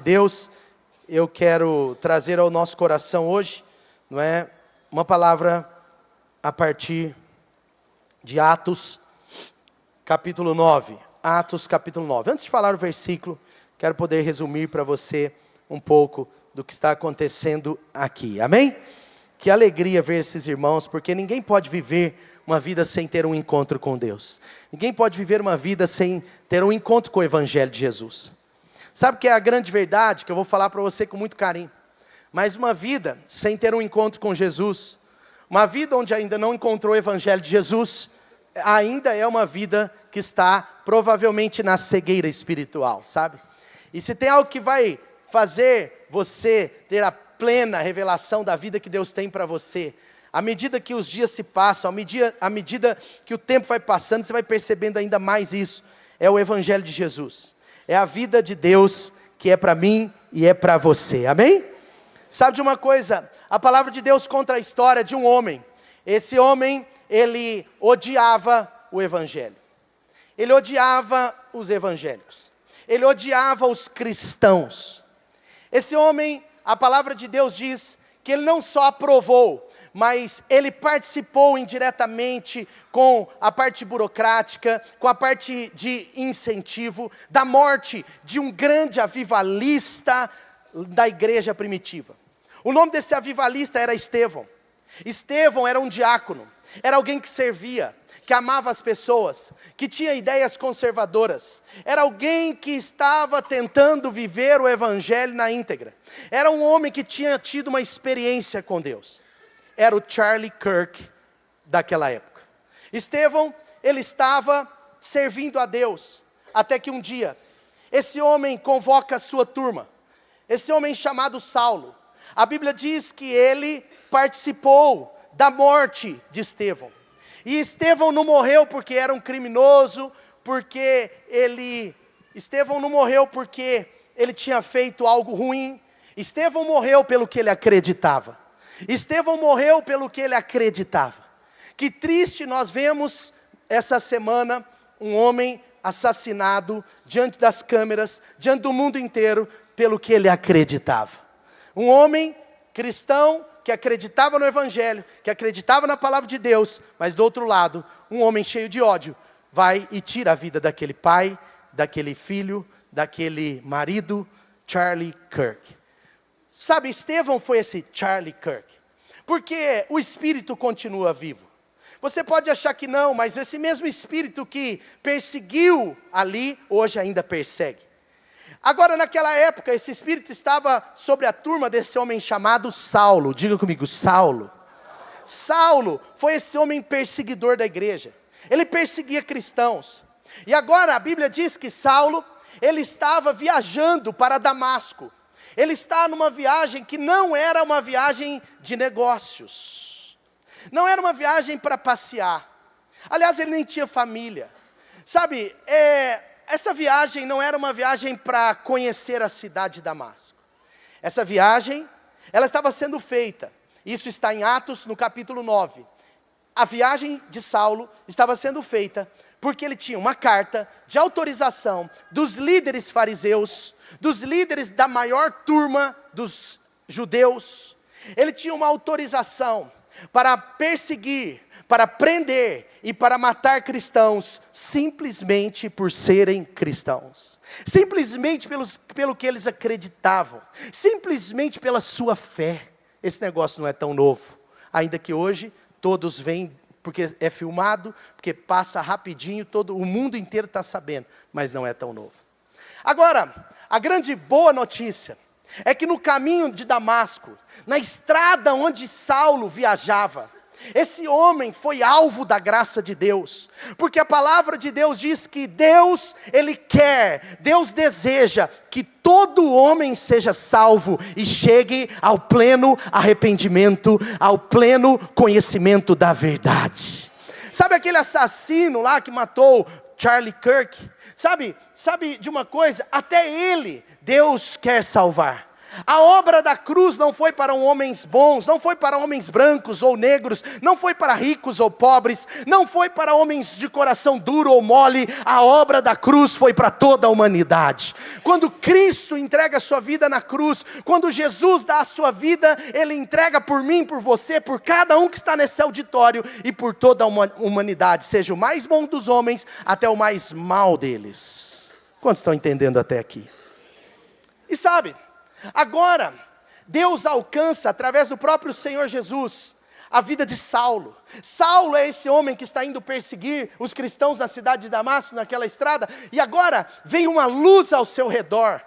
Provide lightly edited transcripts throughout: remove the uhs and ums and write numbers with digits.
Deus, eu quero trazer ao nosso coração hoje, não é, uma palavra a partir de Atos, capítulo 9. Atos, capítulo 9. Antes de falar o versículo, quero poder resumir para você um pouco do que está acontecendo aqui. Amém? Que alegria ver esses irmãos, porque ninguém pode viver uma vida sem ter um encontro com Deus. Ninguém pode viver uma vida sem ter um encontro com o Evangelho de Jesus. Sabe o que é a grande verdade, que eu vou falar para você com muito carinho? Mas uma vida sem ter um encontro com Jesus, uma vida onde ainda não encontrou o Evangelho de Jesus, ainda é uma vida que está provavelmente na cegueira espiritual, sabe? E se tem algo que vai fazer você ter a plena revelação da vida que Deus tem para você, à medida que os dias se passam, à medida que o tempo vai passando, você vai percebendo ainda mais isso, é o Evangelho de Jesus. É a vida de Deus que é para mim e é para você, amém? Sabe de uma coisa, a palavra de Deus conta a história de um homem. Esse homem, ele odiava o Evangelho. Ele odiava os evangélicos. Ele odiava os cristãos. Esse homem, a palavra de Deus diz que ele não só aprovou, mas ele participou indiretamente com a parte burocrática, com a parte de incentivo, da morte de um grande avivalista da igreja primitiva. O nome desse avivalista era Estevão. Estevão era um diácono, era alguém que servia, que amava as pessoas, que tinha ideias conservadoras. Era alguém que estava tentando viver o evangelho na íntegra. Era um homem que tinha tido uma experiência com Deus. Era o Charlie Kirk daquela época. Estevão, ele estava servindo a Deus, até que um dia, esse homem convoca a sua turma. Esse homem chamado Saulo. A Bíblia diz que ele participou da morte de Estevão. E Estevão não morreu porque era um criminoso, Estevão não morreu porque ele tinha feito algo ruim. Estevão morreu pelo que ele acreditava. Estevão morreu pelo que ele acreditava. Que triste nós vemos essa semana um homem assassinado diante das câmeras, diante do mundo inteiro, pelo que ele acreditava. Um homem cristão que acreditava no Evangelho, que acreditava na palavra de Deus, mas do outro lado, um homem cheio de ódio, vai e tira a vida daquele pai, daquele filho, daquele marido, Charlie Kirk. Sabe, Estevão foi esse Charlie Kirk, porque o Espírito continua vivo. Você pode achar que não, mas esse mesmo Espírito que perseguiu ali, hoje ainda persegue. Agora, naquela época, esse Espírito estava sobre a turma desse homem chamado Saulo. Diga comigo, Saulo. Saulo foi esse homem perseguidor da igreja. Ele perseguia cristãos. E agora a Bíblia diz que Saulo, ele estava viajando para Damasco. Ele está numa viagem que não era uma viagem de negócios. Não era uma viagem para passear. Aliás, ele nem tinha família. Sabe, essa viagem não era uma viagem para conhecer a cidade de Damasco. Essa viagem, ela estava sendo feita. Isso está em Atos, no capítulo 9. A viagem de Saulo estava sendo feita porque ele tinha uma carta de autorização dos líderes fariseus, dos líderes da maior turma dos judeus. Ele tinha uma autorização para perseguir, para prender e para matar cristãos, simplesmente por serem cristãos. Simplesmente pelo que eles acreditavam. Simplesmente pela sua fé. Esse negócio não é tão novo. Ainda que hoje todos vêm porque é filmado, porque passa rapidinho, o mundo inteiro está sabendo, mas não é tão novo. Agora, a grande boa notícia é que no caminho de Damasco, na estrada onde Saulo viajava, esse homem foi alvo da graça de Deus, porque a palavra de Deus diz que Deus, Ele quer, Deus deseja que todo homem seja salvo e chegue ao pleno arrependimento, ao pleno conhecimento da verdade. Sabe aquele assassino lá que matou Charlie Kirk? Sabe de uma coisa? Até ele, Deus quer salvar. A obra da cruz não foi para homens bons, não foi para homens brancos ou negros, não foi para ricos ou pobres, não foi para homens de coração duro ou mole. A obra da cruz foi para toda a humanidade. Quando Cristo entrega a sua vida na cruz, quando Jesus dá a sua vida, Ele entrega por mim, por você, por cada um que está nesse auditório e por toda a humanidade, seja o mais bom dos homens até o mais mau deles. Quantos estão entendendo até aqui? E sabe, agora, Deus alcança, através do próprio Senhor Jesus, a vida de Saulo. Saulo é esse homem que está indo perseguir os cristãos na cidade de Damasco, naquela estrada, e agora vem uma luz ao seu redor.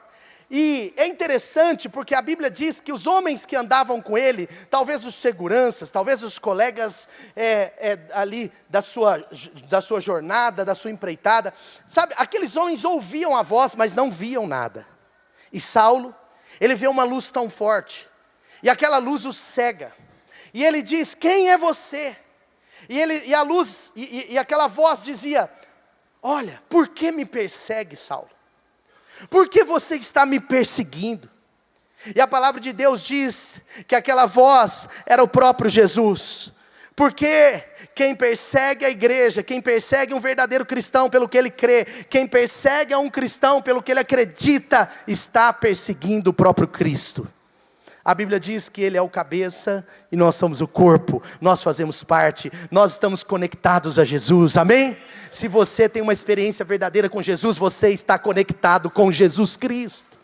E é interessante porque a Bíblia diz que os homens que andavam com ele, talvez os seguranças, talvez os colegas ali da sua jornada, da sua empreitada, sabe, aqueles homens ouviam a voz, mas não viam nada. E Saulo, ele vê uma luz tão forte, e aquela luz o cega, e ele diz: quem é você? E a luz, e aquela voz dizia: olha, por que me persegue, Saulo? Por que você está me perseguindo? E a palavra de Deus diz que aquela voz era o próprio Jesus. Porque quem persegue a igreja, quem persegue um verdadeiro cristão pelo que ele crê, quem persegue a um cristão pelo que ele acredita, está perseguindo o próprio Cristo. A Bíblia diz que Ele é o cabeça e nós somos o corpo, nós fazemos parte, nós estamos conectados a Jesus, amém? Se você tem uma experiência verdadeira com Jesus, você está conectado com Jesus Cristo.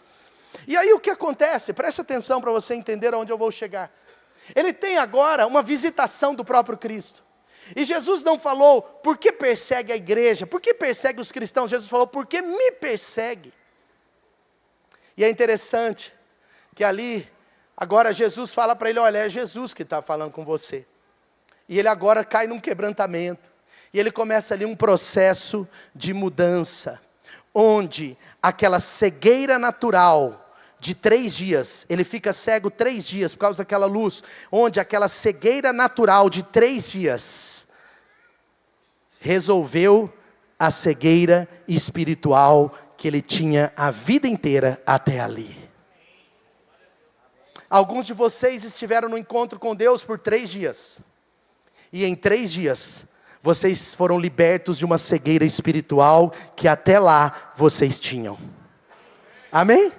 E aí o que acontece? Preste atenção para você entender aonde eu vou chegar. Ele tem agora uma visitação do próprio Cristo. E Jesus não falou: por que persegue a igreja? Por que persegue os cristãos? Jesus falou: por que me persegue? E é interessante que ali, agora Jesus fala para ele: olha, é Jesus que está falando com você. E ele agora cai num quebrantamento. E ele começa ali um processo de mudança. Onde aquela cegueira natural de 3 dias, ele fica cego 3 dias por causa daquela luz, onde aquela cegueira natural de 3 dias, resolveu a cegueira espiritual que ele tinha a vida inteira até ali. Alguns de vocês estiveram no encontro com Deus por 3 dias, e em 3 dias, vocês foram libertos de uma cegueira espiritual, que até lá vocês tinham, amém?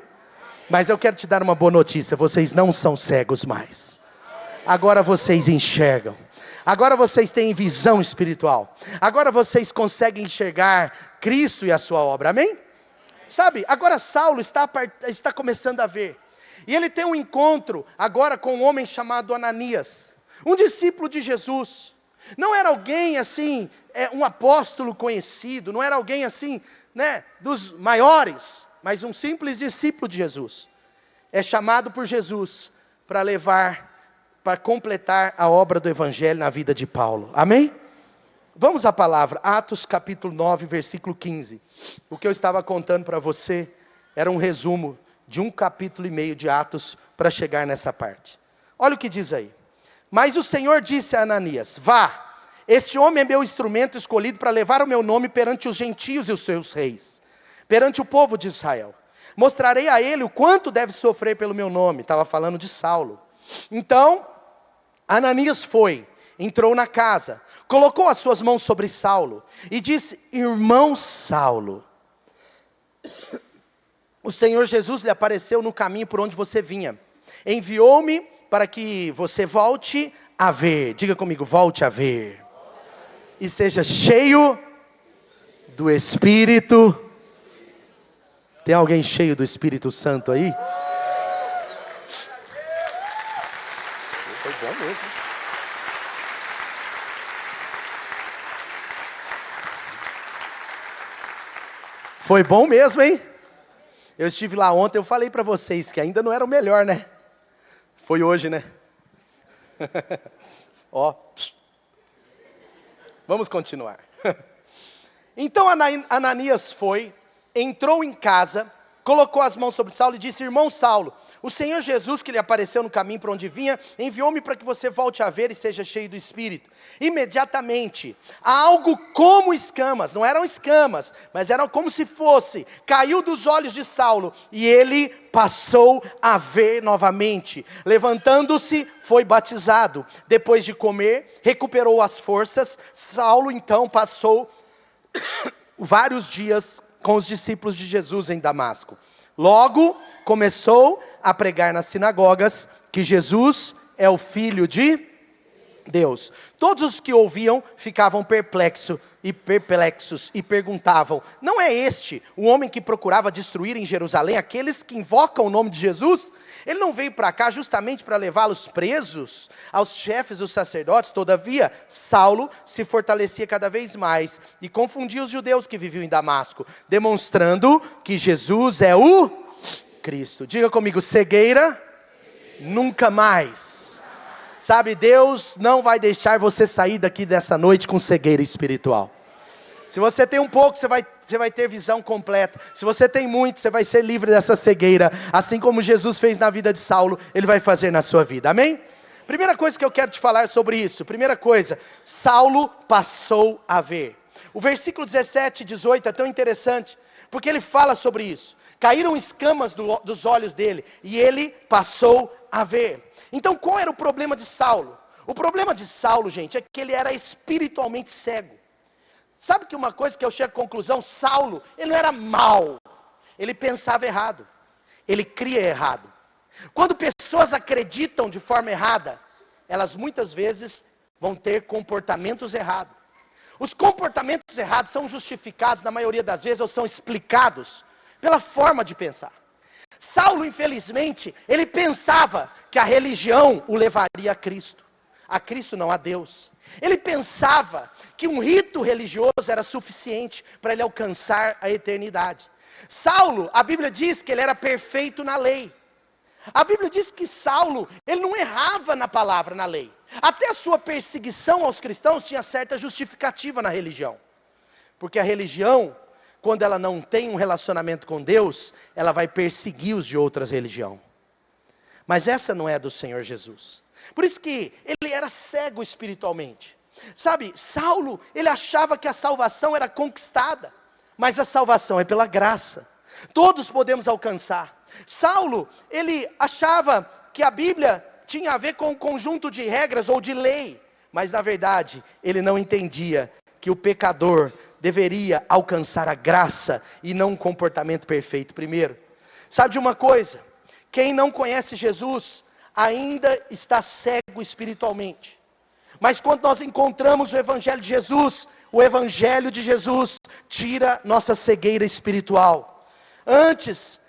Mas eu quero te dar uma boa notícia: vocês não são cegos mais. Agora vocês enxergam. Agora vocês têm visão espiritual. Agora vocês conseguem enxergar Cristo e a sua obra, amém? Sabe, agora Saulo está começando a ver. E ele tem um encontro agora com um homem chamado Ananias, um discípulo de Jesus. Não era alguém assim, um apóstolo conhecido, não era alguém assim, né, dos maiores, mas um simples discípulo de Jesus. É chamado por Jesus para completar a obra do Evangelho na vida de Paulo, amém? Vamos à palavra, Atos capítulo 9, versículo 15. O que eu estava contando para você era um resumo de 1 capítulo e meio de Atos para chegar nessa parte. Olha o que diz aí: mas o Senhor disse a Ananias: vá, este homem é meu instrumento escolhido para levar o meu nome perante os gentios e os seus reis, perante o povo de Israel. Mostrarei a ele o quanto deve sofrer pelo meu nome. Estava falando de Saulo. Então, Ananias foi, entrou na casa, colocou as suas mãos sobre Saulo e disse: irmão Saulo, o Senhor Jesus lhe apareceu no caminho por onde você vinha. Enviou-me para que você volte a ver. Diga comigo: volte a ver. E seja cheio do Espírito. Tem alguém cheio do Espírito Santo aí? Foi bom mesmo. Foi bom mesmo, hein? Eu estive lá ontem, eu falei para vocês que ainda não era o melhor, né? Foi hoje, né? Ó. Vamos continuar. Então Ananias foi, entrou em casa, colocou as mãos sobre Saulo e disse: irmão Saulo, o Senhor Jesus, que lhe apareceu no caminho para onde vinha, enviou-me para que você volte a ver e seja cheio do Espírito. Imediatamente, algo como escamas, não eram escamas, mas eram como se fosse, caiu dos olhos de Saulo, e ele passou a ver novamente. Levantando-se, foi batizado. Depois de comer, recuperou as forças. Saulo então passou vários dias com os discípulos de Jesus em Damasco. Logo, começou a pregar nas sinagogas que Jesus é o Filho de Deus. Todos os que ouviam ficavam perplexos e perguntavam: não é este o homem que procurava destruir em Jerusalém aqueles que invocam o nome de Jesus? Ele não veio para cá justamente para levá-los presos aos chefes dos sacerdotes? Todavia, Saulo se fortalecia cada vez mais e confundia os judeus que viviam em Damasco, demonstrando que Jesus é o Cristo. Diga comigo: cegueira, nunca mais. Sabe, Deus não vai deixar você sair daqui dessa noite com cegueira espiritual. Se você tem um pouco, você vai ter visão completa. Se você tem muito, você vai ser livre dessa cegueira. Assim como Jesus fez na vida de Saulo, Ele vai fazer na sua vida, amém? Primeira coisa que eu quero te falar sobre isso. Primeira coisa, Saulo passou a ver. O versículo 17 e 18 é tão interessante, porque ele fala sobre isso. Caíram escamas dos olhos dele, e ele passou a ver. Então qual era o problema de Saulo? O problema de Saulo, gente, é que ele era espiritualmente cego. Sabe que uma coisa que eu chego à conclusão? Saulo, ele não era mau, ele pensava errado, ele cria errado. Quando pessoas acreditam de forma errada, elas muitas vezes vão ter comportamentos errados. Os comportamentos errados são justificados na maioria das vezes, ou são explicados pela forma de pensar. Saulo, infelizmente, ele pensava que a religião o levaria a Cristo não a Deus. Ele pensava que um rito religioso era suficiente para ele alcançar a eternidade. Saulo, a Bíblia diz que ele era perfeito na lei. A Bíblia diz que Saulo, ele não errava na palavra, na lei. Até a sua perseguição aos cristãos tinha certa justificativa na religião. Porque a religião, quando ela não tem um relacionamento com Deus, ela vai perseguir os de outras religiões. Mas essa não é do Senhor Jesus. Por isso que ele era cego espiritualmente. Sabe, Saulo, ele achava que a salvação era conquistada. Mas a salvação é pela graça. Todos podemos alcançar. Saulo, ele achava que a Bíblia tinha a ver com um conjunto de regras ou de lei. Mas na verdade, ele não entendia que o pecador deveria alcançar a graça e não um comportamento perfeito primeiro. Sabe de uma coisa? Quem não conhece Jesus ainda está cego espiritualmente. Mas quando nós encontramos o Evangelho de Jesus tira nossa cegueira espiritual. Antes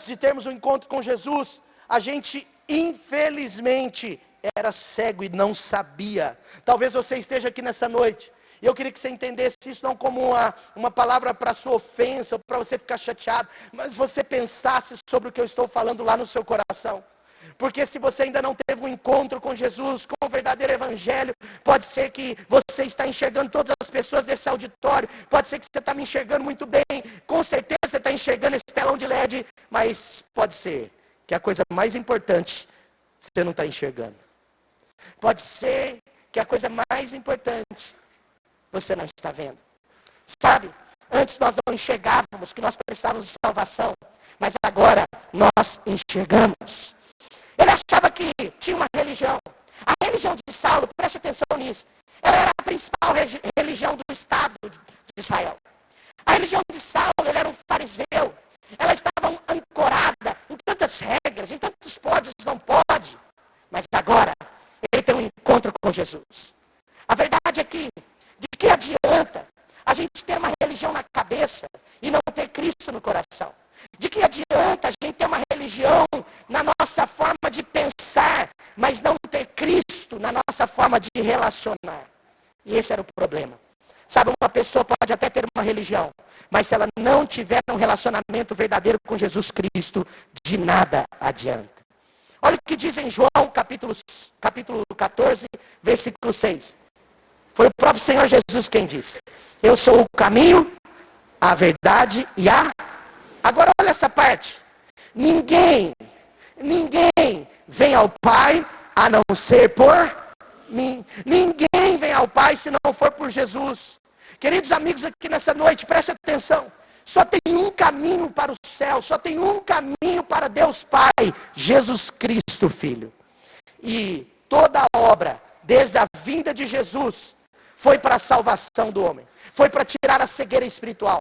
de termos um encontro com Jesus, a gente infelizmente era cego e não sabia. Talvez você esteja aqui nessa noite, e eu queria que você entendesse isso não como uma palavra para sua ofensa, ou para você ficar chateado, mas você pensasse sobre o que eu estou falando lá no seu coração. Porque se você ainda não teve um encontro com Jesus, com o verdadeiro Evangelho, pode ser que você está enxergando todas as pessoas desse auditório, pode ser que você está me enxergando muito bem, com certeza você está enxergando esse telão de LED, mas pode ser que a coisa mais importante você não está enxergando. Pode ser que a coisa mais importante você não está vendo. Sabe, antes nós não enxergávamos que nós precisávamos de salvação, mas agora nós enxergamos. Ele achava que tinha uma religião. A religião de Saulo, preste atenção nisso, ela era a principal religião do Estado de Israel. A religião de Saulo, ele era um fariseu. Ela estava ancorada em tantas regras, em tantos podes, não pode. Mas agora, ele tem um encontro com Jesus. A verdade é que, de que adianta a gente ter uma religião na cabeça e não ter Cristo no coração? De que adianta a gente ter uma religião na nossa forma de pensar, mas não ter Cristo na nossa forma de relacionar? E esse era o problema. Sabe, uma pessoa pode até ter uma religião, mas se ela não tiver um relacionamento verdadeiro com Jesus Cristo, de nada adianta. Olha o que diz em João capítulo 14, versículo 6. Foi o próprio Senhor Jesus quem disse: eu sou o caminho, a verdade e a Agora olha essa parte. Ninguém vem ao Pai a não ser por mim. Ninguém vem ao Pai se não for por Jesus. Queridos amigos aqui nessa noite, preste atenção. Só tem um caminho para o céu, só tem um caminho para Deus Pai, Jesus Cristo, Filho. E toda a obra, desde a vinda de Jesus, foi para a salvação do homem. Foi para tirar a cegueira espiritual.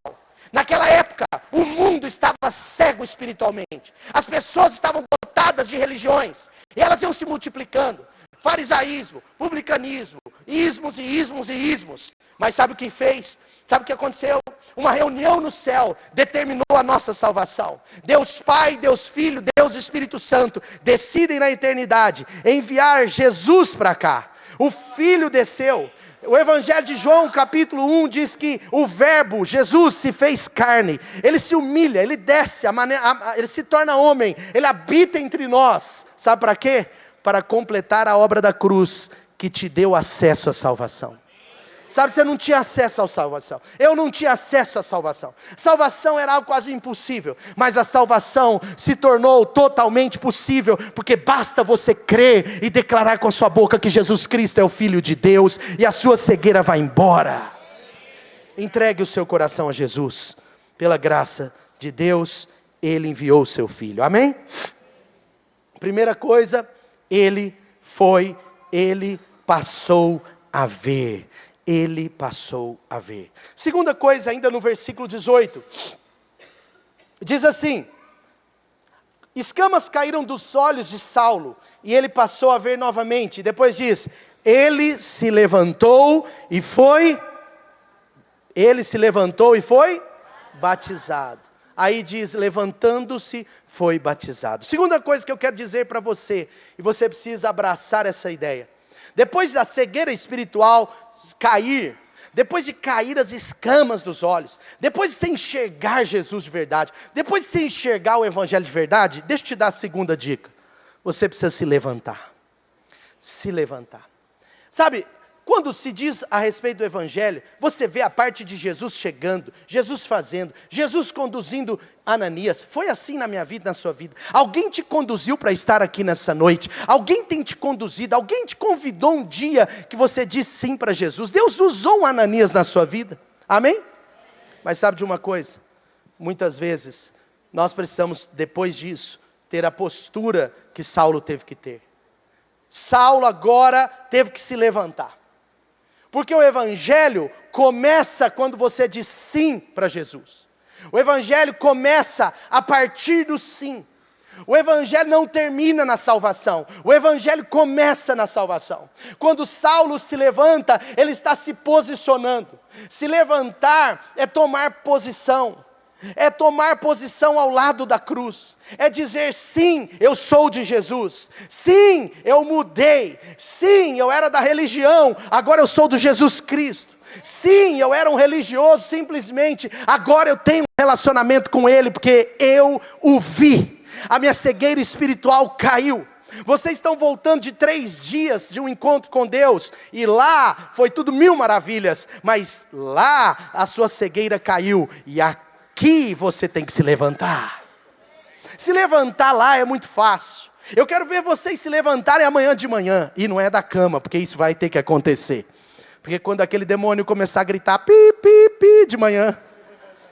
Naquela época, o mundo estava cego espiritualmente. As pessoas estavam dotadas de religiões. E elas iam se multiplicando. Farisaísmo, publicanismo, ismos e ismos e ismos. Mas sabe o que fez? Sabe o que aconteceu? Uma reunião no céu determinou a nossa salvação. Deus Pai, Deus Filho, Deus Espírito Santo decidem na eternidade enviar Jesus para cá. O Filho desceu. O Evangelho de João, capítulo 1, diz que o verbo, Jesus, se fez carne. Ele se humilha, ele desce, ele se torna homem. Ele habita entre nós. Sabe para quê? Para completar a obra da cruz que te deu acesso à salvação. Sabe, você não tinha acesso à salvação. Eu não tinha acesso à salvação. Salvação era algo quase impossível. Mas a salvação se tornou totalmente possível. Porque basta você crer e declarar com a sua boca que Jesus Cristo é o Filho de Deus. E a sua cegueira vai embora. Entregue o seu coração a Jesus. Pela graça de Deus, Ele enviou o seu Filho. Amém? Primeira coisa, Ele passou a ver. Ele passou a ver. Segunda coisa, ainda no versículo 18. Diz assim: escamas caíram dos olhos de Saulo, e ele passou a ver novamente. Depois diz, ele se levantou e foi batizado. Aí diz, levantando-se, foi batizado. Segunda coisa que eu quero dizer para você, e você precisa abraçar essa ideia. Depois da cegueira espiritual cair, depois de cair as escamas dos olhos, depois de você enxergar Jesus de verdade, depois de você enxergar o Evangelho de verdade, deixa eu te dar a segunda dica. Você precisa se levantar. Se levantar. Sabe, quando se diz a respeito do Evangelho, você vê a parte de Jesus chegando, Jesus fazendo, Jesus conduzindo Ananias. Foi assim na minha vida, na sua vida. Alguém te conduziu para estar aqui nessa noite. Alguém tem te conduzido, alguém te convidou um dia que você disse sim para Jesus. Deus usou um Ananias na sua vida. Amém? Mas sabe de uma coisa? Muitas vezes, nós precisamos, depois disso, ter a postura que Saulo teve que ter. Saulo agora teve que se levantar. Porque o Evangelho começa quando você diz sim para Jesus. O Evangelho começa a partir do sim. O Evangelho não termina na salvação. O Evangelho começa na salvação. Quando Saulo se levanta, ele está se posicionando. Se levantar é tomar posição. É tomar posição ao lado da cruz. É dizer sim, eu sou de Jesus. Sim, eu mudei. Sim, eu era da religião, agora eu sou do Jesus Cristo. Sim, eu era um religioso simplesmente, agora eu tenho um relacionamento com Ele, porque eu o vi. A minha cegueira espiritual caiu. Vocês estão voltando de 3 dias de um encontro com Deus, e lá foi tudo mil maravilhas, mas lá a sua cegueira caiu, e aqui você tem que se levantar. Se levantar lá é muito fácil. Eu quero ver vocês se levantarem amanhã de manhã. E não é da cama, porque isso vai ter que acontecer. Porque quando aquele demônio começar a gritar pi, pi, pi de manhã,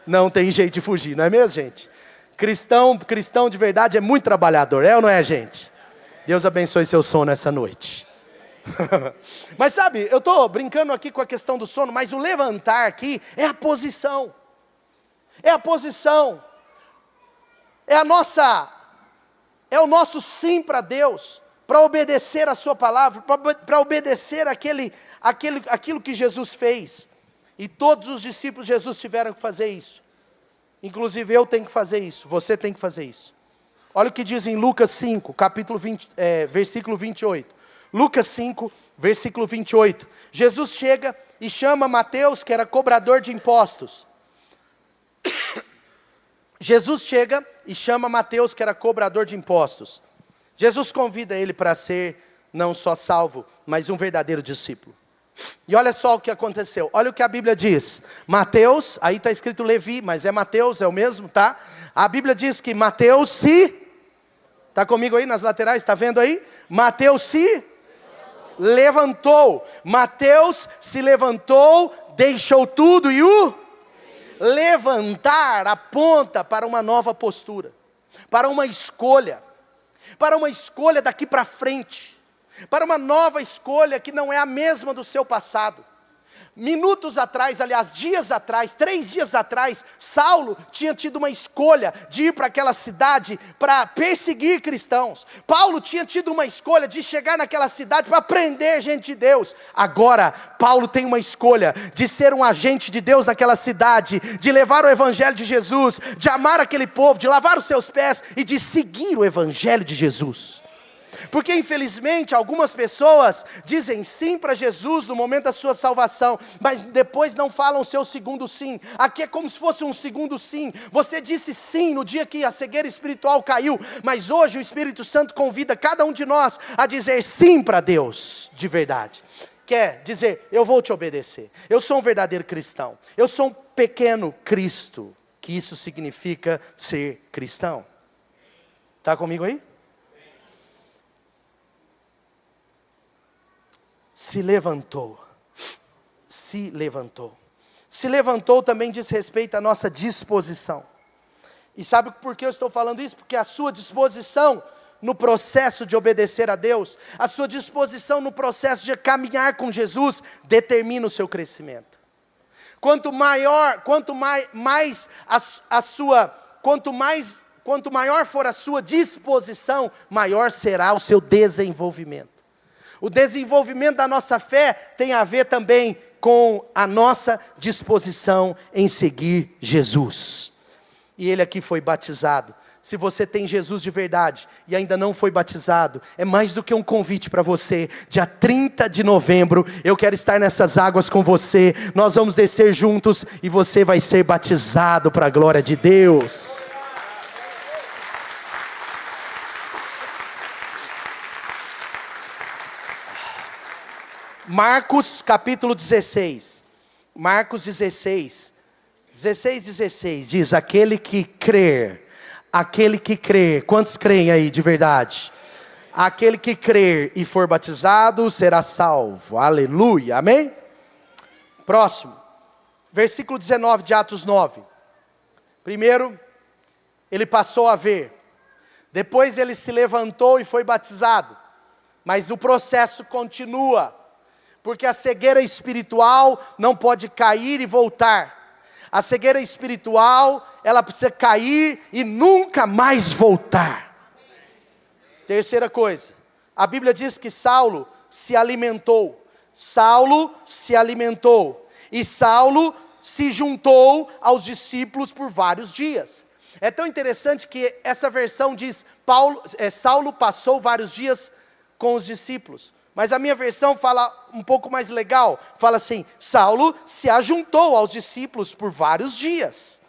não tem jeito de fugir, não é mesmo, gente? Cristão de verdade é muito trabalhador, é ou não é, gente? Deus abençoe seu sono essa noite. Mas sabe, eu estou brincando aqui com a questão do sono, mas o levantar aqui é a posição. É a posição, é o nosso sim para Deus, para obedecer a sua palavra, para obedecer aquilo que Jesus fez. E todos os discípulos de Jesus tiveram que fazer isso. Inclusive eu tenho que fazer isso, você tem que fazer isso. Olha o que diz em Lucas 5, versículo 28. Lucas 5, versículo 28. Jesus chega e chama Mateus, que era cobrador de impostos. Jesus chega e chama Mateus, que era cobrador de impostos. Jesus convida ele para ser não só salvo, mas um verdadeiro discípulo. E olha só o que aconteceu, olha o que a Bíblia diz. Mateus, aí está escrito Levi, mas é Mateus, é o mesmo, tá? A Bíblia diz que Mateus se... Está comigo aí nas laterais, está vendo aí? Mateus se levantou. Mateus se levantou, deixou tudo e o levantar aponta para uma nova postura, para uma escolha daqui para frente, para uma nova escolha que não é a mesma do seu passado. Minutos atrás, aliás, dias atrás, 3 dias atrás, Saulo tinha tido uma escolha de ir para aquela cidade para perseguir cristãos. Paulo tinha tido uma escolha de chegar naquela cidade para prender gente de Deus. Agora, Paulo tem uma escolha de ser um agente de Deus naquela cidade, de levar o evangelho de Jesus, de amar aquele povo, de lavar os seus pés e de seguir o evangelho de Jesus. Porque infelizmente algumas pessoas dizem sim para Jesus no momento da sua salvação, mas depois não falam o seu segundo sim. Aqui é como se fosse um segundo sim. Você disse sim no dia que a cegueira espiritual caiu, mas hoje o Espírito Santo convida cada um de nós a dizer sim para Deus de verdade. Quer dizer, eu vou te obedecer, eu sou um verdadeiro cristão, eu sou um pequeno Cristo, que isso significa ser cristão. Está comigo aí? Se levantou. Se levantou. Se levantou também diz respeito à nossa disposição. E sabe por que eu estou falando isso? Porque a sua disposição no processo de obedecer a Deus, a sua disposição no processo de caminhar com Jesus, determina o seu crescimento. Quanto maior for a sua disposição, maior será o seu desenvolvimento. O desenvolvimento da nossa fé tem a ver também com a nossa disposição em seguir Jesus. E ele aqui foi batizado. Se você tem Jesus de verdade e ainda não foi batizado, é mais do que um convite para você. Dia 30 de novembro, eu quero estar nessas águas com você. Nós vamos descer juntos e você vai ser batizado para a glória de Deus. Marcos capítulo 16, Marcos 16, 16 diz, aquele que crer, quantos creem aí de verdade? Aquele que crer e for batizado será salvo, aleluia, amém? Próximo, versículo 19 de Atos 9, primeiro, ele passou a ver, depois ele se levantou e foi batizado, mas o processo continua, porque a cegueira espiritual não pode cair e voltar. A cegueira espiritual, ela precisa cair e nunca mais voltar. Terceira coisa, a Bíblia diz que Saulo se alimentou. Saulo se alimentou. E Saulo se juntou aos discípulos por vários dias. É tão interessante que essa versão diz, Saulo passou vários dias com os discípulos. Mas a minha versão fala um pouco mais legal, fala assim, Saulo se ajuntou aos discípulos por vários dias.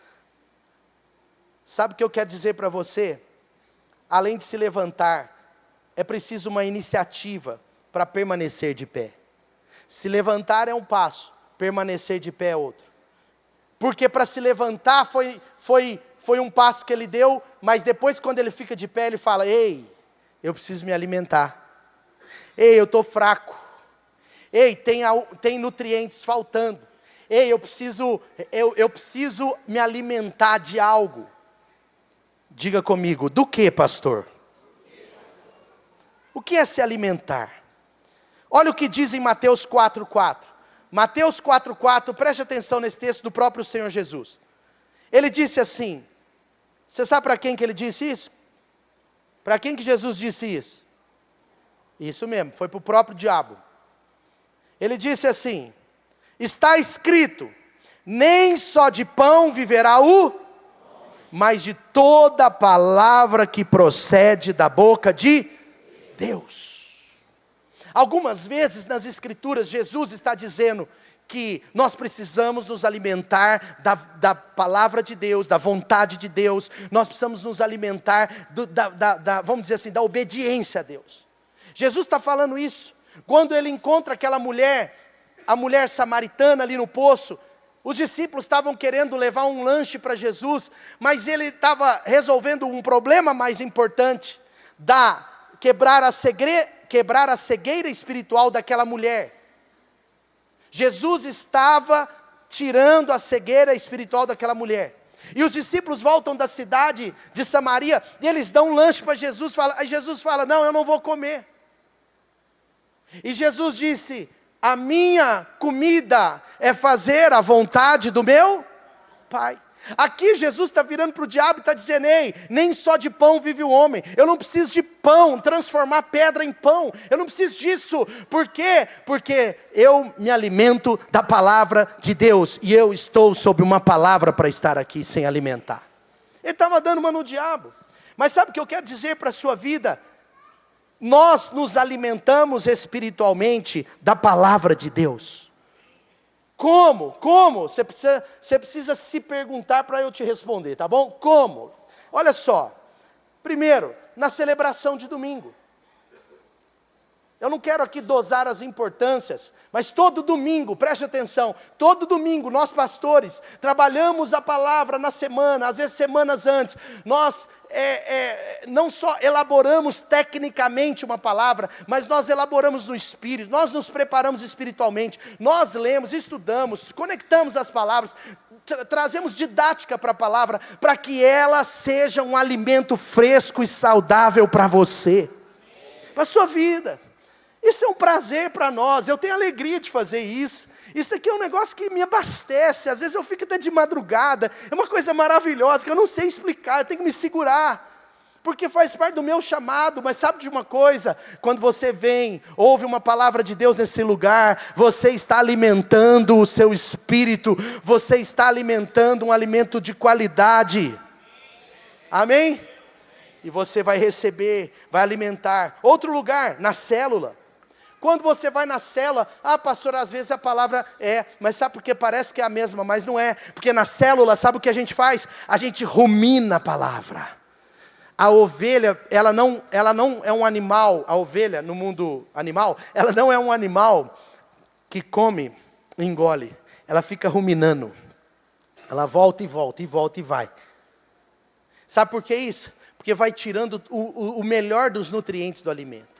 Sabe o que eu quero dizer para você? Além de se levantar, é preciso uma iniciativa para permanecer de pé. Se levantar é um passo, permanecer de pé é outro. Porque para se levantar foi um passo que ele deu, mas depois quando ele fica de pé ele fala, ei, eu preciso me alimentar. Ei, eu estou fraco. Ei, tem nutrientes faltando. Ei, eu preciso me alimentar de algo. Diga comigo, do que, pastor? O que é se alimentar? Olha o que diz em Mateus 4,4. Mateus 4,4, preste atenção nesse texto do próprio Senhor Jesus. Ele disse assim, você sabe para quem que ele disse isso? Para quem que Jesus disse isso? Isso mesmo, foi para o próprio diabo. Ele disse assim, está escrito, nem só de pão viverá mas de toda palavra que procede da boca de Deus. Algumas vezes nas escrituras, Jesus está dizendo que nós precisamos nos alimentar da palavra de Deus, da vontade de Deus, nós precisamos nos alimentar, vamos dizer assim, da obediência a Deus. Jesus está falando isso, quando ele encontra aquela mulher a mulher samaritana ali no poço, os discípulos estavam querendo levar um lanche para Jesus, mas ele estava resolvendo um problema mais importante, quebrar a cegueira espiritual daquela mulher. Jesus estava tirando a cegueira espiritual daquela mulher. E os discípulos voltam da cidade de Samaria, e eles dão um lanche para Jesus, aí Jesus fala, não, eu não vou comer. E Jesus disse, a minha comida é fazer a vontade do meu Pai. Aqui Jesus está virando para o diabo e está dizendo, ei, nem só de pão vive o homem. Eu não preciso de pão, transformar pedra em pão. Eu não preciso disso. Por quê? Porque eu me alimento da palavra de Deus. E eu estou sob uma palavra para estar aqui sem alimentar. Ele estava dando uma no diabo. Mas sabe o que eu quero dizer para a sua vida? Nós nos alimentamos espiritualmente da palavra de Deus. Como? Como? Você precisa se perguntar para eu te responder, tá bom? Como? Olha só. Primeiro, na celebração de domingo. Eu não quero aqui dosar as importâncias, mas todo domingo, preste atenção, todo domingo nós pastores trabalhamos a palavra na semana, às vezes semanas antes. Nós não só elaboramos tecnicamente uma palavra, mas nós elaboramos no Espírito, nós nos preparamos espiritualmente, nós lemos, estudamos, conectamos as palavras, trazemos didática para a palavra, para que ela seja um alimento fresco e saudável para você, para a sua vida. Isso é um prazer para nós, eu tenho alegria de fazer isso. Isso aqui é um negócio que me abastece, às vezes eu fico até de madrugada, é uma coisa maravilhosa que eu não sei explicar, eu tenho que me segurar, porque faz parte do meu chamado. Mas sabe de uma coisa? Quando você vem, ouve uma palavra de Deus nesse lugar, você está alimentando o seu espírito, você está alimentando um alimento de qualidade, amém? E você vai receber, vai alimentar. Outro lugar, na célula. Quando você vai na célula, pastor, às vezes a palavra mas sabe por que parece que é a mesma, mas não é. Porque na célula, sabe o que a gente faz? A gente rumina a palavra. A ovelha, ela não é um animal, a ovelha no mundo animal, ela não é um animal que come e engole. Ela fica ruminando. Ela volta e volta, e volta e vai. Sabe por que isso? Porque vai tirando o melhor dos nutrientes do alimento.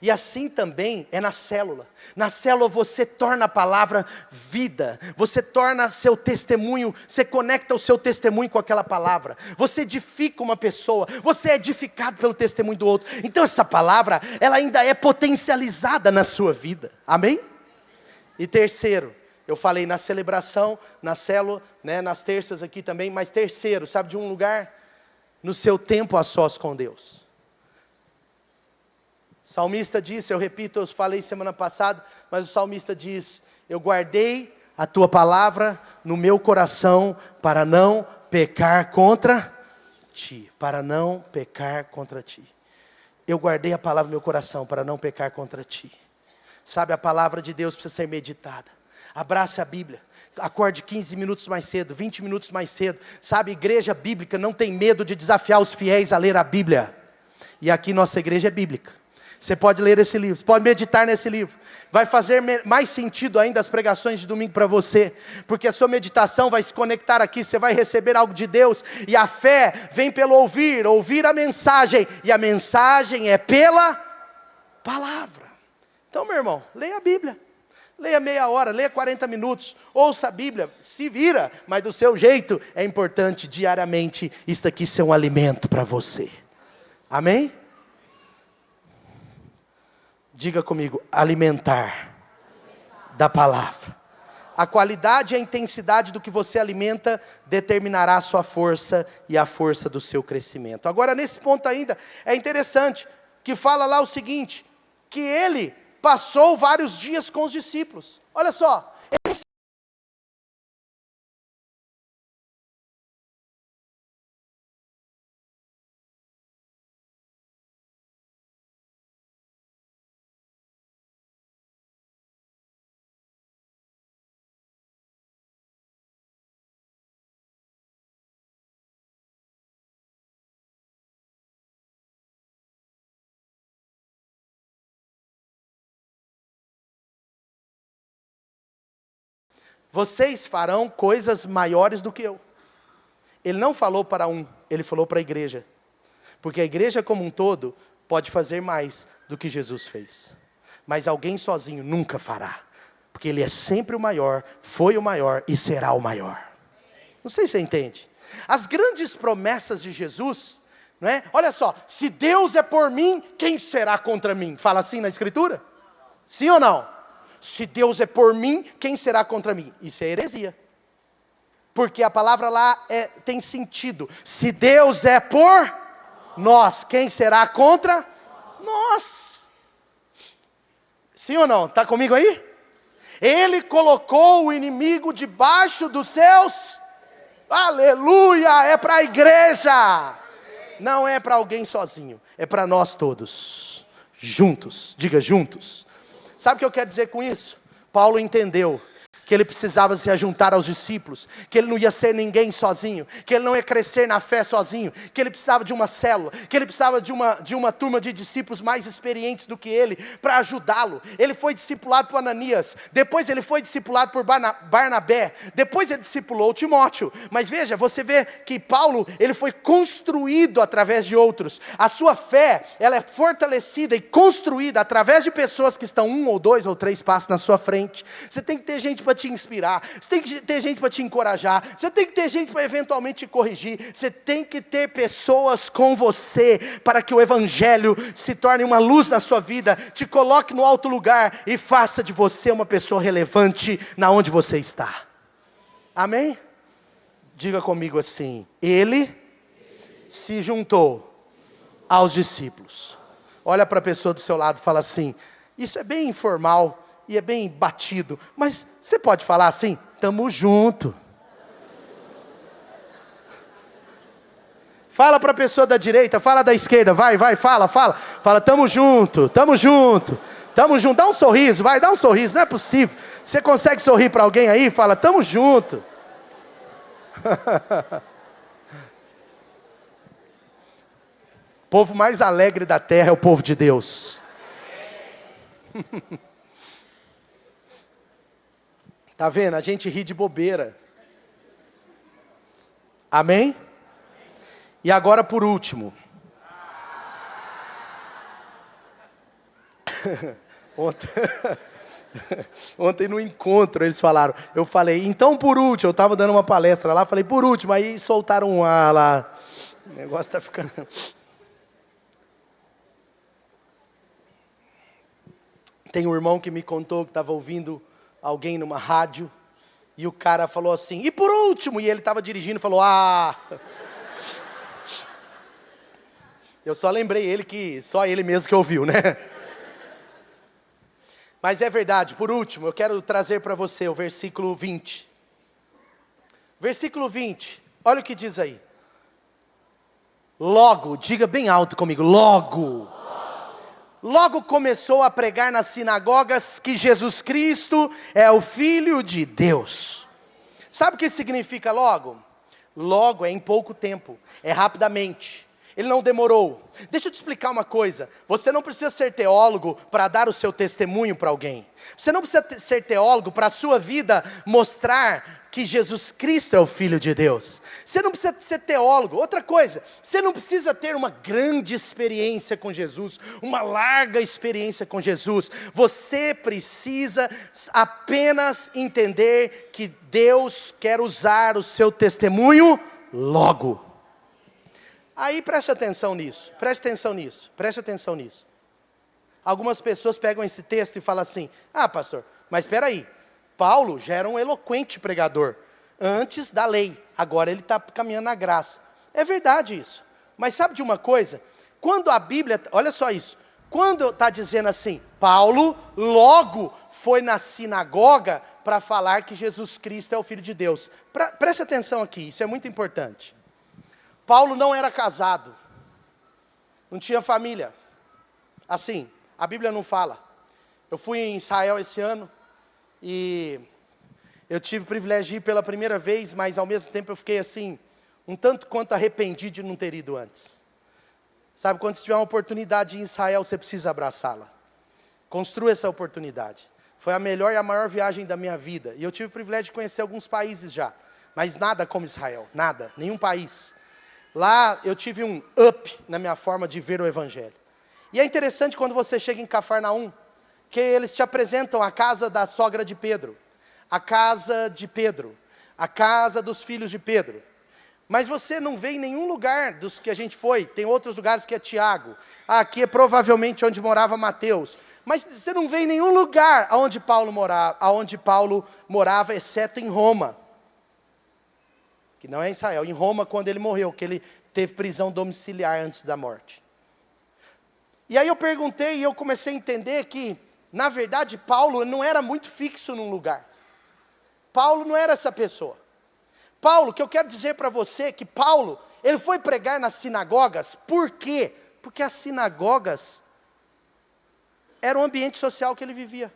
E assim também é na célula. Na célula você torna a palavra vida. Você torna seu testemunho, você conecta o seu testemunho com aquela palavra. Você edifica uma pessoa, você é edificado pelo testemunho do outro. Então essa palavra, ela ainda é potencializada na sua vida. Amém? E terceiro, eu falei na celebração, na célula, nas terças aqui também. Mas terceiro, sabe de um lugar? No seu tempo a sós com Deus. O salmista disse, eu repito, eu falei semana passada, mas o salmista diz, eu guardei a tua palavra no meu coração para não pecar contra ti. Para não pecar contra ti. Eu guardei a palavra no meu coração para não pecar contra ti. Sabe, a palavra de Deus precisa ser meditada. Abrace a Bíblia. Acorde 15 minutos mais cedo, 20 minutos mais cedo. Sabe, igreja bíblica não tem medo de desafiar os fiéis a ler a Bíblia. E aqui nossa igreja é bíblica. Você pode ler esse livro, você pode meditar nesse livro. Vai fazer mais sentido ainda as pregações de domingo para você. Porque a sua meditação vai se conectar aqui, você vai receber algo de Deus. E a fé vem pelo ouvir a mensagem. E a mensagem é pela palavra. Então, meu irmão, leia a Bíblia. Leia meia hora, leia 40 minutos, ouça a Bíblia, se vira, mas do seu jeito. É importante diariamente isso aqui ser um alimento para você. Amém? Diga comigo, alimentar da palavra. A qualidade e a intensidade do que você alimenta determinará a sua força e a força do seu crescimento. Agora, nesse ponto ainda, é interessante que fala lá o seguinte, que ele passou vários dias com os discípulos. Olha só, vocês farão coisas maiores do que eu. Ele não falou para um, ele falou para a igreja. Porque a igreja como um todo pode fazer mais do que Jesus fez. Mas alguém sozinho nunca fará. Porque ele é sempre o maior, foi o maior e será o maior. Não sei se você entende. As grandes promessas de Jesus, não é? Olha só, se Deus é por mim, quem será contra mim? Fala assim na Escritura? Sim ou não? Se Deus é por mim, quem será contra mim? Isso é heresia. Porque a palavra lá tem sentido. Se Deus é por nós, quem será contra nós? Sim ou não? Está comigo aí? Ele colocou o inimigo debaixo dos seus... Aleluia! É para a igreja. Não é para alguém sozinho. É para nós todos. Juntos. Diga juntos. Sabe o que eu quero dizer com isso? Paulo entendeu que ele precisava se ajuntar aos discípulos, que ele não ia ser ninguém sozinho, que ele não ia crescer na fé sozinho, que ele precisava de uma célula, que ele precisava de uma turma de discípulos mais experientes do que ele, para ajudá-lo. Ele foi discipulado por Ananias, depois ele foi discipulado por Barnabé, depois ele discipulou Timóteo. Mas veja, você vê que Paulo, ele foi construído através de outros. A sua fé, ela é fortalecida e construída através de pessoas que estão 1 ou 2 ou 3 passos na sua frente. Você tem que ter gente para te inspirar, você tem que ter gente para te encorajar, você tem que ter gente para eventualmente te corrigir, você tem que ter pessoas com você, para que o Evangelho se torne uma luz na sua vida, te coloque no alto lugar, e faça de você uma pessoa relevante, na onde você está, amém? Diga comigo assim, ele se juntou aos discípulos. Olha para a pessoa do seu lado e fala assim, isso é bem informal, e é bem batido, mas você pode falar assim, tamo junto. Fala para a pessoa da direita, fala da esquerda, vai, fala, tamo junto, tamo junto, tamo junto, dá um sorriso, vai, dá um sorriso, não é possível, você consegue sorrir para alguém aí, fala, tamo junto. O povo mais alegre da terra é o povo de Deus. Está vendo? A gente ri de bobeira. Amém? E agora por último. Ontem no encontro eles falaram. Eu falei, então por último. Eu estava dando uma palestra lá, falei por último. Aí soltaram um ar lá. O negócio está ficando... Tem um irmão que me contou que estava ouvindo alguém numa rádio, e o cara falou assim, e por último, e ele estava dirigindo e falou, eu só lembrei ele que, só ele mesmo que ouviu, né? Mas é verdade, por último, eu quero trazer para você o versículo 20. Versículo 20, olha o que diz aí. Logo, diga bem alto comigo, logo começou a pregar nas sinagogas que Jesus Cristo é o Filho de Deus. Sabe o que significa logo? Logo é em pouco tempo, é rapidamente. Ele não demorou. Deixa eu te explicar uma coisa. Você não precisa ser teólogo para dar o seu testemunho para alguém. Você não precisa ser teólogo para a sua vida mostrar que Jesus Cristo é o Filho de Deus. Você não precisa ser teólogo. Outra coisa, você não precisa ter uma grande experiência com Jesus, uma larga experiência com Jesus. Você precisa apenas entender que Deus quer usar o seu testemunho logo. Aí preste atenção nisso. Algumas pessoas pegam esse texto e falam assim, pastor, mas espera aí, Paulo já era um eloquente pregador, antes da lei, agora ele está caminhando na graça. É verdade isso, mas sabe de uma coisa? Quando a Bíblia, olha só isso, quando está dizendo assim, Paulo logo foi na sinagoga para falar que Jesus Cristo é o Filho de Deus. Preste atenção aqui, isso é muito importante. Paulo não era casado, não tinha família, assim, a Bíblia não fala. Eu fui em Israel esse ano, e eu tive o privilégio de ir pela primeira vez, mas ao mesmo tempo eu fiquei assim, um tanto quanto arrependido de não ter ido antes. Sabe, quando você tiver uma oportunidade em Israel, você precisa abraçá-la. Construa essa oportunidade. Foi a melhor e a maior viagem da minha vida. E eu tive o privilégio de conhecer alguns países já. Mas nada como Israel, nada, nenhum país. Lá eu tive um up na minha forma de ver o Evangelho. E é interessante quando você chega em Cafarnaum, que eles te apresentam a casa da sogra de Pedro, a casa de Pedro, a casa dos filhos de Pedro. Mas você não vê em nenhum lugar dos que a gente foi, tem outros lugares que é Tiago, aqui é provavelmente onde morava Mateus, mas você não vê em nenhum lugar onde Paulo morava, exceto em Roma, que não é em Israel, em Roma quando ele morreu, que ele teve prisão domiciliar antes da morte. E aí eu perguntei e eu comecei a entender que, na verdade, Paulo não era muito fixo num lugar. Paulo não era essa pessoa. Paulo, o que eu quero dizer para você é que Paulo, ele foi pregar nas sinagogas, por quê? Porque as sinagogas eram o ambiente social que ele vivia.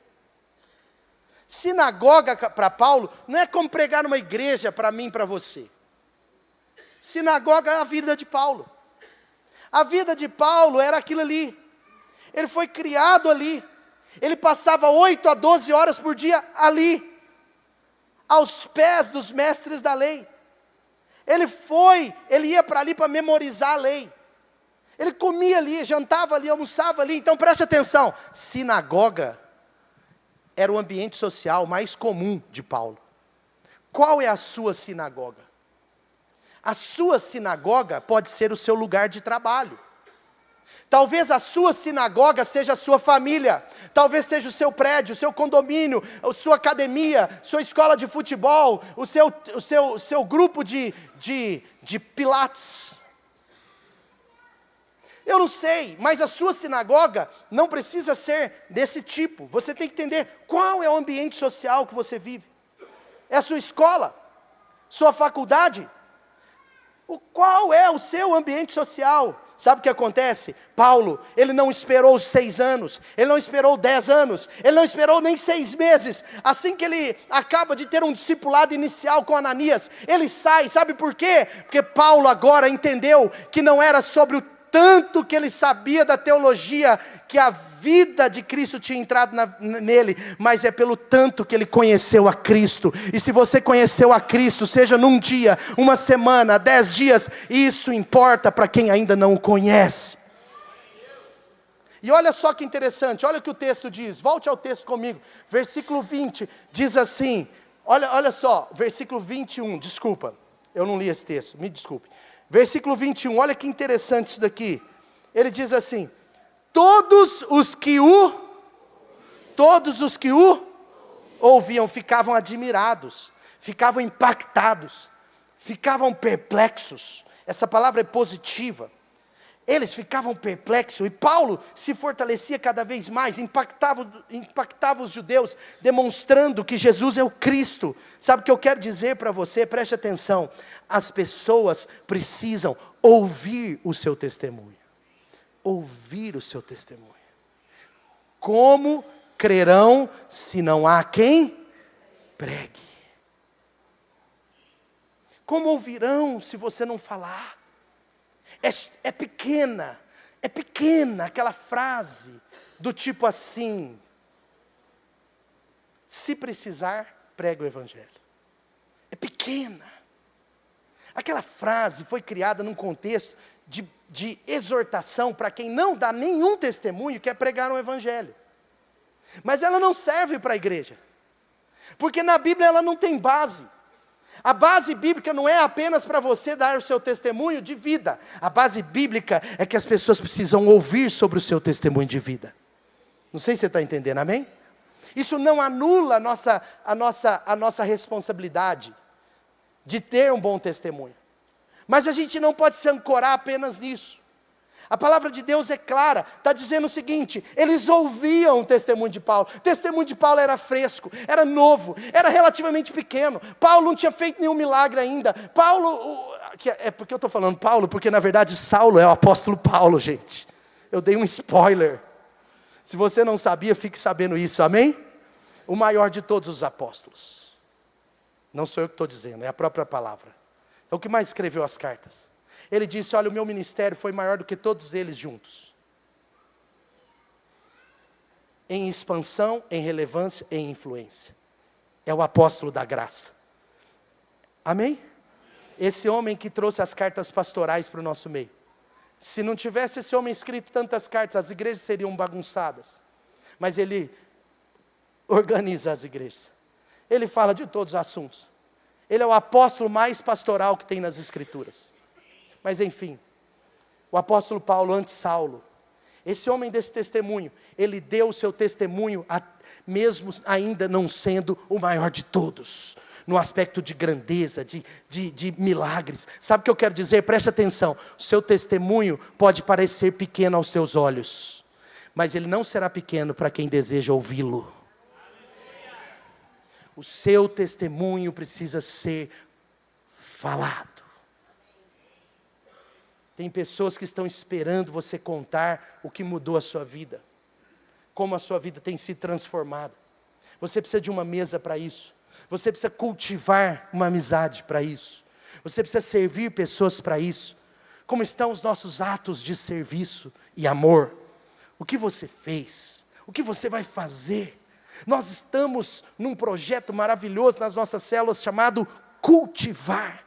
Sinagoga para Paulo não é como pregar numa igreja para mim e para você. Sinagoga é a vida de Paulo. A vida de Paulo era aquilo ali. Ele foi criado ali. Ele passava 8 a 12 horas por dia ali, aos pés dos mestres da lei. Ele ia para ali para memorizar a lei. Ele comia ali, jantava ali, almoçava ali. Então preste atenção, sinagoga era o ambiente social mais comum de Paulo. Qual é a sua sinagoga? A sua sinagoga pode ser o seu lugar de trabalho. Talvez a sua sinagoga seja a sua família, talvez seja o seu prédio, o seu condomínio, a sua academia, sua escola de futebol, o seu grupo de pilates. Eu não sei, mas a sua sinagoga não precisa ser desse tipo. Você tem que entender qual é o ambiente social que você vive. É a sua escola? Sua faculdade? Qual é o seu ambiente social? Sabe o que acontece? Paulo, ele não esperou os 6 anos, ele não esperou 10 anos, ele não esperou nem 6 meses, assim que ele acaba de ter um discipulado inicial com Ananias, ele sai, sabe por quê? Porque Paulo agora entendeu que não era sobre o tanto que ele sabia da teologia, que a vida de Cristo tinha entrado nele, mas é pelo tanto que ele conheceu a Cristo. E se você conheceu a Cristo, seja num dia, uma semana, 10 dias, isso importa para quem ainda não o conhece. E olha só que interessante, olha o que o texto diz, volte ao texto comigo, versículo 20, diz assim, olha só, versículo 21, desculpa, eu não li esse texto, me desculpe. Versículo 21, olha que interessante isso daqui. Ele diz assim: todos os que o ouviam ficavam admirados, ficavam impactados, ficavam perplexos. Essa palavra é positiva. Eles ficavam perplexos, e Paulo se fortalecia cada vez mais, impactava os judeus, demonstrando que Jesus é o Cristo. Sabe o que eu quero dizer para você? Preste atenção, as pessoas precisam ouvir o seu testemunho. Ouvir o seu testemunho. Como crerão se não há quem pregue? Como ouvirão se você não falar? É pequena aquela frase do tipo assim: se precisar, prega o Evangelho. É pequena. Aquela frase foi criada num contexto de exortação para quem não dá nenhum testemunho, que é pregar o Evangelho. Mas ela não serve para a igreja, porque na Bíblia ela não tem base. A base bíblica não é apenas para você dar o seu testemunho de vida. A base bíblica é que as pessoas precisam ouvir sobre o seu testemunho de vida. Não sei se você está entendendo, amém? Isso não anula a nossa responsabilidade de ter um bom testemunho. Mas a gente não pode se ancorar apenas nisso. A palavra de Deus é clara, está dizendo o seguinte: eles ouviam o testemunho de Paulo. O testemunho de Paulo era fresco, era novo, era relativamente pequeno. Paulo não tinha feito nenhum milagre ainda. É porque eu estou falando Paulo, porque na verdade Saulo é o apóstolo Paulo, gente. Eu dei um spoiler. Se você não sabia, fique sabendo isso, amém? O maior de todos os apóstolos. Não sou eu que estou dizendo, é a própria palavra. É o que mais escreveu as cartas. Ele disse: olha, o meu ministério foi maior do que todos eles juntos. em expansão, em relevância, em influência. É o apóstolo da graça. Amém? Esse homem que trouxe as cartas pastorais para o nosso meio. Se não tivesse esse homem escrito tantas cartas, as igrejas seriam bagunçadas. Mas ele organiza as igrejas. Ele fala de todos os assuntos. Ele é o apóstolo mais pastoral que tem nas escrituras. Mas enfim, o apóstolo Paulo, antes Saulo, esse homem desse testemunho, ele deu o seu testemunho, mesmo ainda não sendo o maior de todos, no aspecto de grandeza, de milagres. Sabe o que eu quero dizer? Preste atenção, o seu testemunho pode parecer pequeno aos teus olhos, mas ele não será pequeno para quem deseja ouvi-lo. O seu testemunho precisa ser falado. Tem pessoas que estão esperando você contar o que mudou a sua vida, como a sua vida tem sido transformada. Você precisa de uma mesa para isso. Você precisa cultivar uma amizade para isso. Você precisa servir pessoas para isso. Como estão os nossos atos de serviço e amor? O que você fez? O que você vai fazer? Nós estamos num projeto maravilhoso nas nossas células chamado cultivar.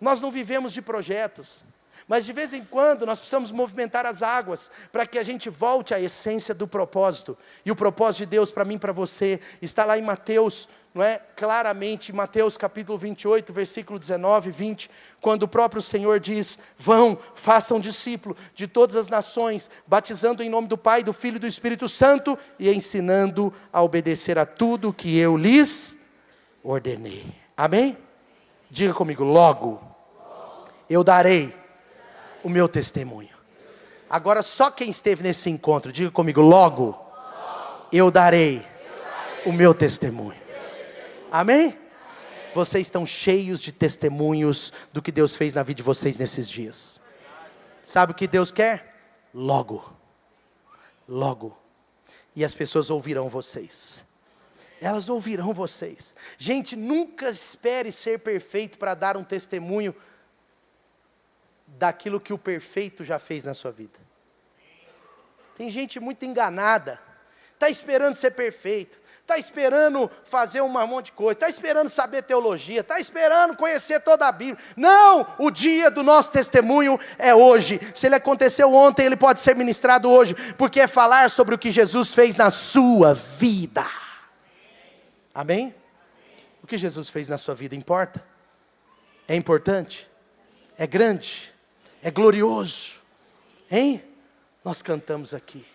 Nós não vivemos de projetos, mas de vez em quando nós precisamos movimentar as águas para que a gente volte à essência do propósito. E o propósito de Deus para mim e para você está lá em Mateus, não é? Claramente, Mateus capítulo 28, versículo 19 e 20, quando o próprio Senhor diz: vão, façam discípulo de todas as nações, batizando em nome do Pai, do Filho e do Espírito Santo, e ensinando a obedecer a tudo que eu lhes ordenei. Amém? Diga comigo, logo eu darei o meu testemunho. Agora só quem esteve nesse encontro, diga comigo, logo eu darei o meu testemunho. Amém? Vocês estão cheios de testemunhos do que Deus fez na vida de vocês nesses dias. Sabe o que Deus quer? Logo. Logo. E as pessoas ouvirão vocês. Elas ouvirão vocês. Gente, nunca espere ser perfeito para dar um testemunho daquilo que o perfeito já fez na sua vida. Tem gente muito enganada, está esperando ser perfeito, está esperando fazer um monte de coisa, está esperando saber teologia, está esperando conhecer toda a Bíblia. Não, o dia do nosso testemunho é hoje. Se ele aconteceu ontem, ele pode ser ministrado hoje, porque é falar sobre o que Jesus fez na sua vida. Amém? O que Jesus fez na sua vida importa? É importante? É grande? É glorioso? Hein? Nós cantamos aqui.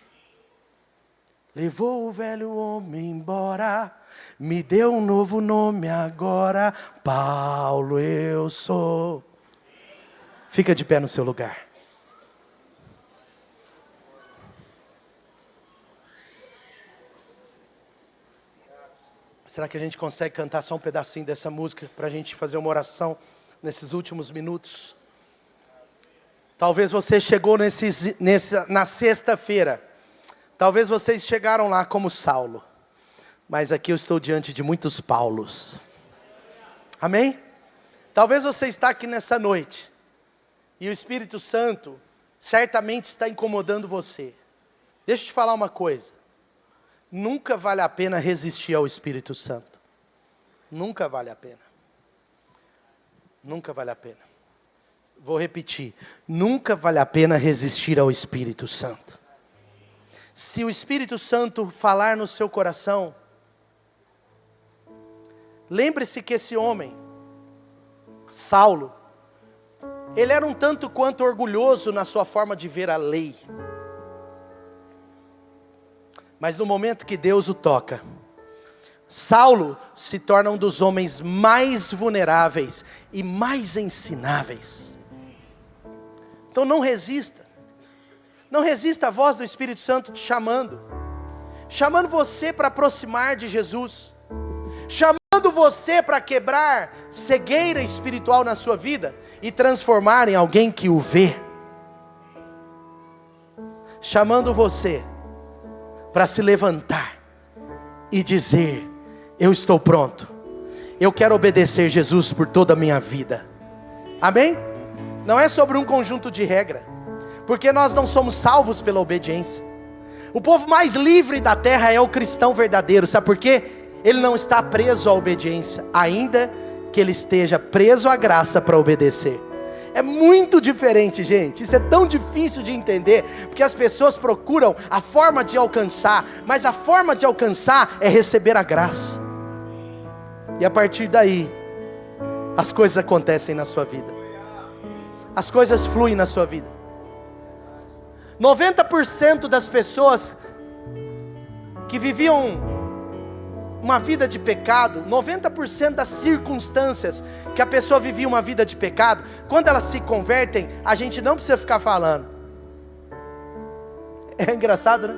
Levou o velho homem embora, me deu um novo nome agora, Paulo eu sou. Fica de pé no seu lugar. Será que a gente consegue cantar só um pedacinho dessa música para a gente fazer uma oração nesses últimos minutos? Talvez você chegou na sexta-feira. Talvez vocês chegaram lá como Saulo. Mas aqui eu estou diante de muitos Paulos. Amém? Talvez você está aqui nessa noite. E o Espírito Santo certamente está incomodando você. Deixa eu te falar uma coisa. Nunca vale a pena resistir ao Espírito Santo. Nunca vale a pena. Nunca vale a pena. Vou repetir. Nunca vale a pena resistir ao Espírito Santo. Se o Espírito Santo falar no seu coração, lembre-se que esse homem, Saulo, ele era um tanto quanto orgulhoso na sua forma de ver a lei. Mas no momento que Deus o toca, Saulo se torna um dos homens mais vulneráveis e mais ensináveis. Então não resista. Não resista à voz do Espírito Santo te chamando. Chamando você para aproximar de Jesus. Chamando você para quebrar cegueira espiritual na sua vida e transformar em alguém que o vê. Chamando você para se levantar e dizer: eu estou pronto, eu quero obedecer Jesus por toda a minha vida. Amém? Não é sobre um conjunto de regras, Porque nós não somos salvos pela obediência. O povo mais livre da terra é o cristão verdadeiro. Sabe por quê? Ele não está preso à obediência, ainda que ele esteja preso à graça para obedecer. É muito diferente, gente. Isso é tão difícil de entender, porque as pessoas procuram a forma de alcançar, mas a forma de alcançar é receber a graça. E a partir daí, as coisas acontecem na sua vida. As coisas fluem na sua vida. 90% das pessoas que viviam uma vida de pecado, 90% das circunstâncias que a pessoa vivia uma vida de pecado, quando elas se convertem, a gente não precisa ficar falando. É engraçado, né?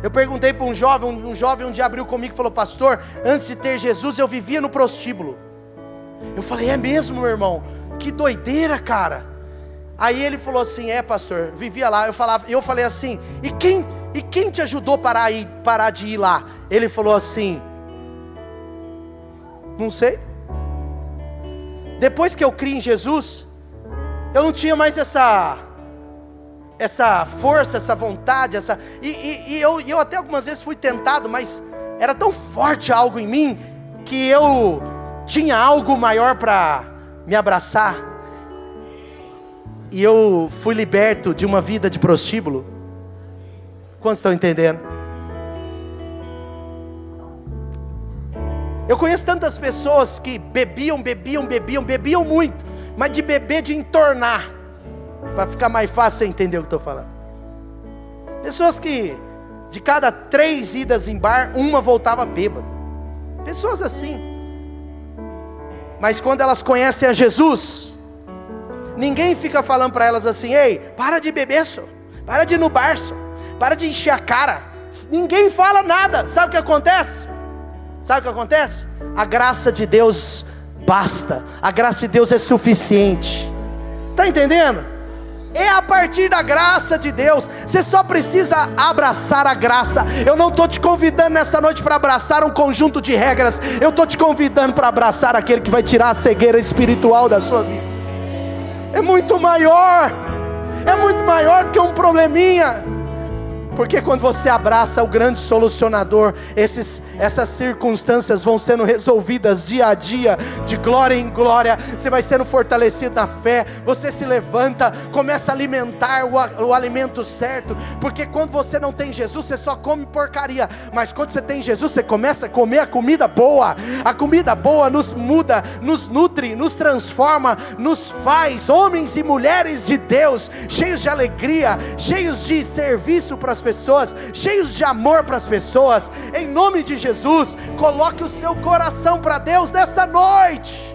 Eu perguntei para um jovem um dia abriu comigo e falou: pastor, antes de ter Jesus eu vivia no prostíbulo. Eu falei: é mesmo, meu irmão? Que doideira, cara. Aí ele falou assim: é, pastor, vivia lá. Eu falei assim: e quem te ajudou a parar de ir lá? Ele falou assim: não sei. Depois que eu criei em Jesus, eu não tinha mais essa força, essa vontade, eu até algumas vezes fui tentado, mas era tão forte algo em mim, que eu tinha algo maior para me abraçar. E eu fui liberto de uma vida de prostíbulo. Quantos estão entendendo? Eu conheço tantas pessoas que bebiam muito, mas de beber de entornar, para ficar mais fácil você entender o que estou falando. Pessoas que de cada 3 idas em bar, uma voltava bêbada. Pessoas assim. Mas quando elas conhecem a Jesus, ninguém fica falando para elas assim: ei, para de beber, só. Para de ir no bar, só. Para de encher a cara. Ninguém fala nada. Sabe o que acontece? Sabe o que acontece? A graça de Deus basta. A graça de Deus é suficiente. Está entendendo? É a partir da graça de Deus. Você só precisa abraçar a graça. Eu não estou te convidando nessa noite para abraçar um conjunto de regras. Eu estou te convidando para abraçar aquele que vai tirar a cegueira espiritual da sua vida. É muito maior do que um probleminha. Porque quando você abraça o grande solucionador, essas circunstâncias vão sendo resolvidas dia a dia, de glória em glória. Você vai sendo fortalecido na fé. Você se levanta, começa a alimentar o alimento certo. Porque quando você não tem Jesus, você só come porcaria. Mas quando você tem Jesus, você começa a comer a comida boa. A comida boa nos muda, nos nutre, nos transforma, nos faz homens e mulheres de Deus, cheios de alegria, cheios de serviço para as pessoas, cheios de amor para as pessoas. Em nome de Jesus, coloque o seu coração para Deus nessa noite.